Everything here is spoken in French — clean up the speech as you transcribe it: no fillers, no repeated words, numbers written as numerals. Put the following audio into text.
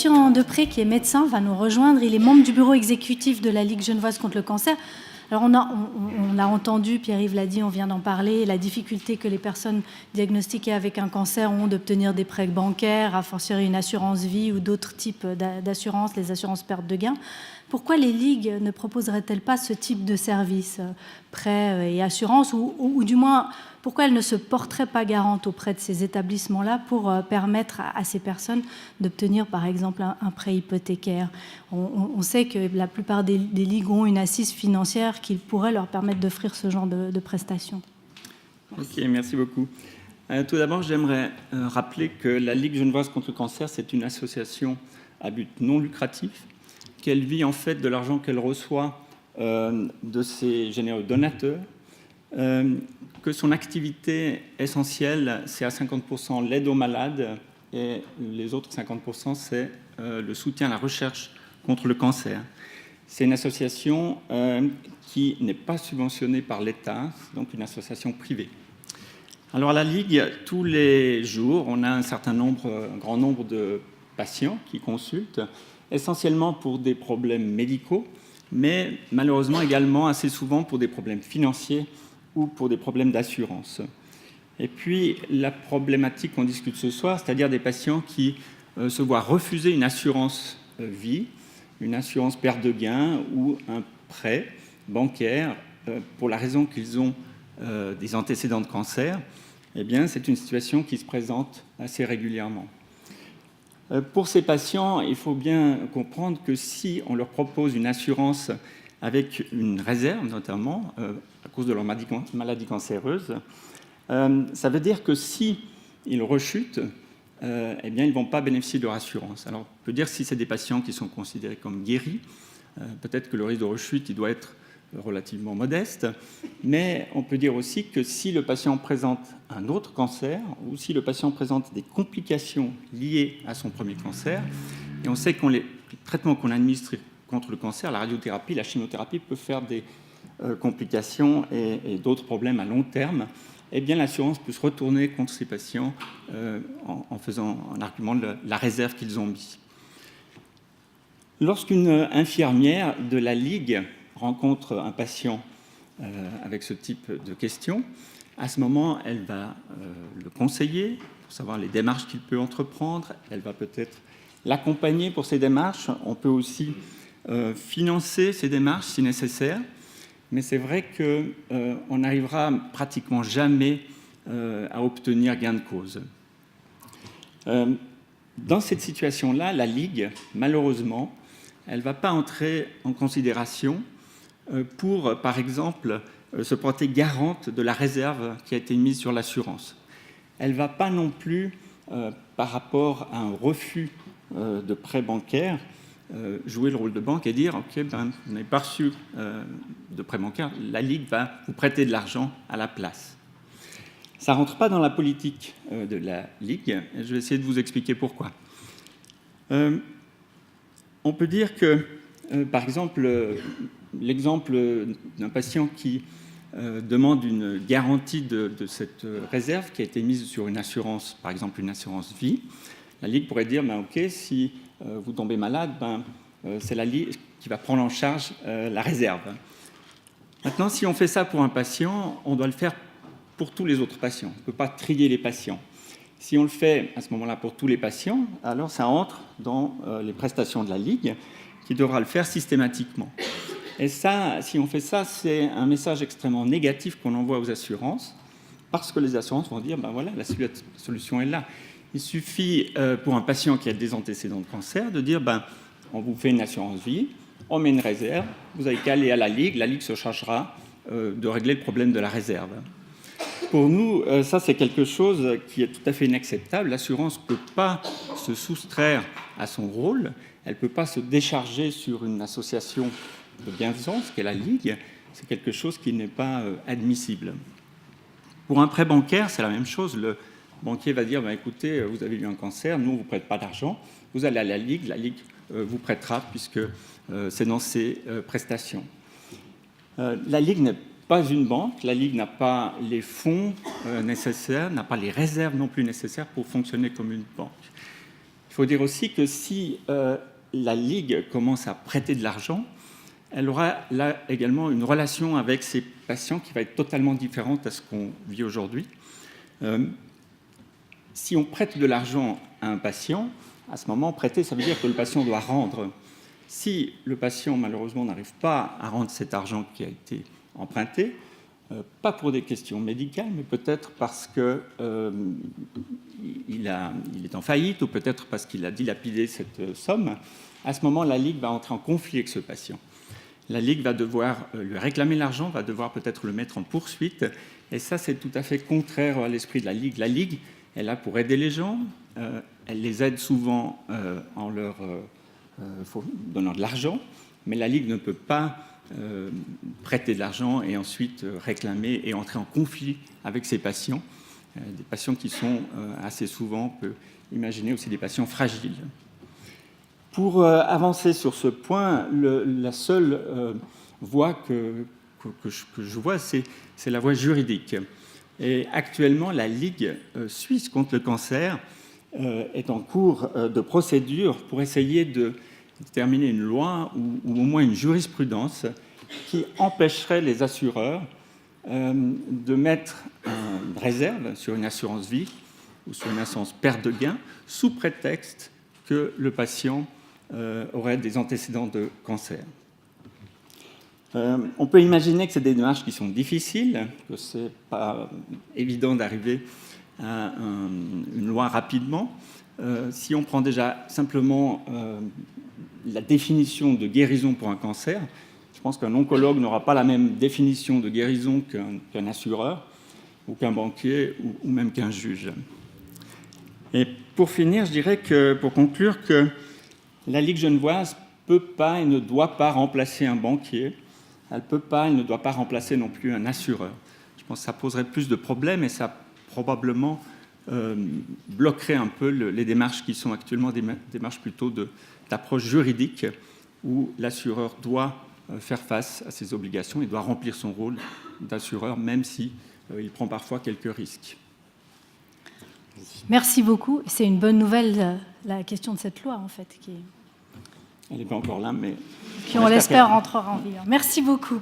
Christian Depré, qui est médecin, va nous rejoindre. Il est membre du bureau exécutif de la Ligue genevoise contre le cancer. Alors on a entendu, Pierre-Yves l'a dit, on vient d'en parler, la difficulté que les personnes diagnostiquées avec un cancer ont d'obtenir des prêts bancaires, à fortiori une assurance vie ou d'autres types d'assurances, les assurances perte de gains. Pourquoi les ligues ne proposeraient-elles pas ce type de service, prêts et assurances, ou du moins, pourquoi elles ne se porteraient pas garantes auprès de ces établissements-là pour permettre à ces personnes d'obtenir, par exemple, un prêt hypothécaire? On sait que la plupart des ligues ont une assise financière qui pourrait leur permettre d'offrir ce genre de prestations. Ok, merci beaucoup. Tout d'abord, j'aimerais rappeler que la Ligue genevoise contre le cancer, c'est une association à but non lucratif, qu'elle vit en fait de l'argent qu'elle reçoit de ses généreux donateurs, que son activité essentielle, c'est à 50% l'aide aux malades et les autres 50%, c'est le soutien à la recherche contre le cancer. C'est une association qui n'est pas subventionnée par l'État, donc une association privée. Alors à la Ligue, tous les jours, on a un grand nombre de patients qui consultent, essentiellement pour des problèmes médicaux, mais malheureusement également assez souvent pour des problèmes financiers ou pour des problèmes d'assurance. Et puis la problématique qu'on discute ce soir, c'est-à-dire des patients qui se voient refuser une assurance vie, une assurance perte de gain ou un prêt bancaire pour la raison qu'ils ont des antécédents de cancer, eh bien c'est une situation qui se présente assez régulièrement. Pour ces patients, il faut bien comprendre que si on leur propose une assurance avec une réserve, notamment à cause de leur maladie cancéreuse, ça veut dire que si ils rechutent, eh bien, ils ne vont pas bénéficier de leur assurance. Alors, on peut dire que si c'est des patients qui sont considérés comme guéris, peut-être que le risque de rechute il doit être relativement modeste, mais on peut dire aussi que si le patient présente un autre cancer ou si le patient présente des complications liées à son premier cancer, et on sait que les traitements qu'on administre contre le cancer, la radiothérapie, la chimiothérapie peut faire des complications et d'autres problèmes à long terme, eh bien l'assurance peut se retourner contre ces patients en argument de la réserve qu'ils ont mis. Lorsqu'une infirmière de la Ligue rencontre un patient avec ce type de questions, à ce moment, elle va le conseiller pour savoir les démarches qu'il peut entreprendre. Elle va peut-être l'accompagner pour ces démarches. On peut aussi financer ces démarches si nécessaire. Mais c'est vrai qu'on n'arrivera pratiquement jamais à obtenir gain de cause. Dans cette situation-là, la Ligue, malheureusement, elle ne va pas entrer en considération pour, par exemple, se porter garante de la réserve qui a été mise sur l'assurance. Elle ne va pas non plus, par rapport à un refus de prêt bancaire, jouer le rôle de banque et dire « Ok, vous n'avez pas reçu de prêt bancaire, la Ligue va vous prêter de l'argent à la place ». Ça ne rentre pas dans la politique de la Ligue, et je vais essayer de vous expliquer pourquoi. On peut dire que, par exemple, l'exemple d'un patient qui demande une garantie de cette réserve qui a été mise sur une assurance, par exemple une assurance vie, la Ligue pourrait dire ok, si vous tombez malade, c'est la Ligue qui va prendre en charge la réserve. Maintenant, si on fait ça pour un patient, on doit le faire pour tous les autres patients. On ne peut pas trier les patients. Si on le fait à ce moment-là pour tous les patients, alors ça entre dans les prestations de la Ligue qui devra le faire systématiquement. Et ça, si on fait ça, c'est un message extrêmement négatif qu'on envoie aux assurances, parce que les assurances vont dire, voilà, la solution est là. Il suffit, pour un patient qui a des antécédents de cancer, de dire, on vous fait une assurance vie, on met une réserve, vous avez qu'à aller à la Ligue se chargera de régler le problème de la réserve. Pour nous, ça, c'est quelque chose qui est tout à fait inacceptable. L'assurance ne peut pas se soustraire à son rôle, elle ne peut pas se décharger sur une association de bienfaisance qu'est la Ligue. C'est quelque chose qui n'est pas admissible. Pour un prêt bancaire, c'est la même chose. Le banquier va dire, écoutez, vous avez eu un cancer, nous, on ne vous prête pas d'argent, vous allez à la Ligue vous prêtera puisque c'est dans ses prestations. La Ligue n'est pas une banque, la Ligue n'a pas les fonds nécessaires, n'a pas les réserves non plus nécessaires pour fonctionner comme une banque. Il faut dire aussi que si la Ligue commence à prêter de l'argent, elle aura là également une relation avec ses patients qui va être totalement différente à ce qu'on vit aujourd'hui. Si on prête de l'argent à un patient, à ce moment, prêter, ça veut dire que le patient doit rendre. Si le patient, malheureusement, n'arrive pas à rendre cet argent qui a été emprunté, pas pour des questions médicales, mais peut-être parce qu'il est en faillite ou peut-être parce qu'il a dilapidé cette somme, à ce moment, la Ligue va entrer en conflit avec ce patient. La Ligue va devoir lui réclamer l'argent, va devoir peut-être le mettre en poursuite, et ça, c'est tout à fait contraire à l'esprit de la Ligue. La Ligue est là pour aider les gens, elle les aide souvent en leur donnant de l'argent, mais la Ligue ne peut pas prêter de l'argent et ensuite réclamer et entrer en conflit avec ses patients, des patients qui sont assez souvent, on peut imaginer aussi des patients fragiles. Pour avancer sur ce point, la seule voie que je vois, c'est la voie juridique. Et actuellement, la Ligue suisse contre le cancer est en cours de procédure pour essayer de déterminer une loi ou au moins une jurisprudence qui empêcherait les assureurs de mettre une réserve sur une assurance vie ou sur une assurance perte de gain sous prétexte que le patient aurait des antécédents de cancer. On peut imaginer que c'est des démarches qui sont difficiles, que ce n'est pas évident d'arriver à une loi rapidement. Si on prend déjà simplement la définition de guérison pour un cancer, je pense qu'un oncologue n'aura pas la même définition de guérison qu'un assureur, ou qu'un banquier, ou même qu'un juge. Et pour finir, je dirais que, pour conclure, que la Ligue genevoise ne peut pas et ne doit pas remplacer un banquier. Elle ne peut pas, elle ne doit pas remplacer non plus un assureur. Je pense que ça poserait plus de problèmes et ça probablement bloquerait un peu les démarches qui sont actuellement des démarches plutôt d'approche juridique où l'assureur doit faire face à ses obligations et doit remplir son rôle d'assureur, même si il prend parfois quelques risques. Merci beaucoup. C'est une bonne nouvelle, la question de cette loi, en fait. Elle n'est pas encore là, mais... Qui, on l'espère, rentrera en vigueur. Merci beaucoup.